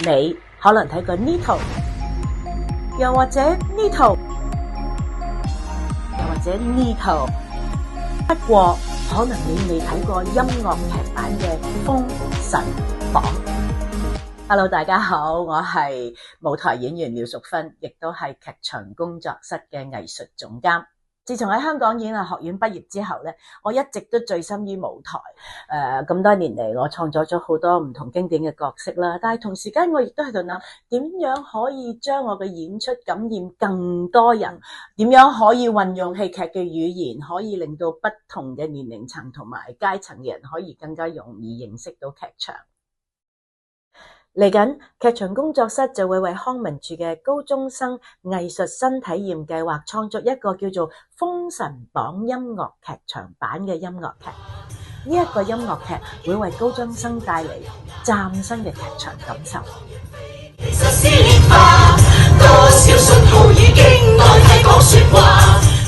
你可能睇過呢套，又或者呢套，又或者呢套，不過可能你未睇過音樂劇版嘅《封神榜》。Hello， 大家好，我係舞台演員廖淑芬，亦都係劇場工作室嘅藝術總監。自從喺香港演藝學院畢業之後咧，我一直都醉心於舞台。咁多年嚟，我創作咗好多唔同經典嘅角色啦。但係同時間，我亦都喺度諗，點樣可以將我嘅演出感染更多人？點樣可以運用戲劇嘅語言，可以令到不同嘅年齡層同埋階層嘅人可以更加容易認識到劇場？嚟緊劇場工作室就會為康文署嘅高中生藝術新體驗計劃創作一個叫做《封神榜》音樂劇場版嘅音樂劇。呢一個音樂劇會為高中生帶嚟嶄新嘅劇場感受。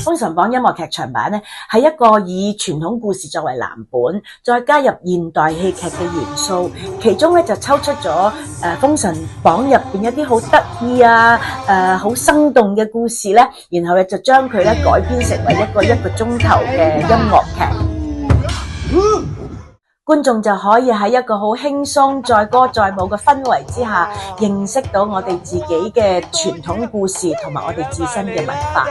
封神榜音樂劇場版咧，係一個以傳統故事作為藍本，再加入現代戲劇嘅元素，其中咧就抽出咗封神榜入邊一啲好得意好生動嘅故事咧，然後咧就將佢咧改編成為一個鐘頭嘅音樂劇。觀眾就可以喺一個好輕鬆載歌載舞嘅氛圍之下，認識到我哋自己嘅傳統故事同埋我哋自身嘅文化。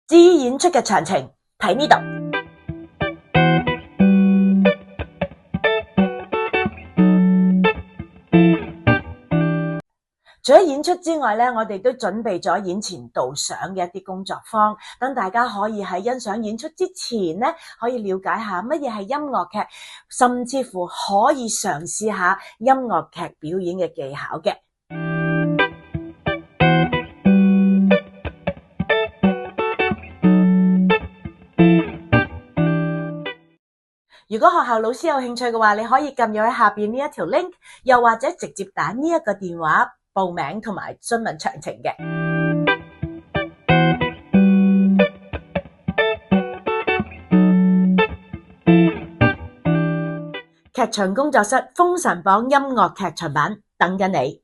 至於演出嘅詳情，睇呢度。除咗演出之外咧，我哋都準備咗演前導賞嘅一啲工作坊，等大家可以喺欣賞演出之前咧，可以了解下乜嘢係音樂劇，甚至乎可以嘗試下音樂劇表演嘅技巧嘅。如果學校老師有興趣嘅話，你可以撳入喺下邊呢一條 link， 又或者直接打呢一個電話報名同埋詢問詳情嘅。劇場工作室《封神榜》音樂劇場版等緊你。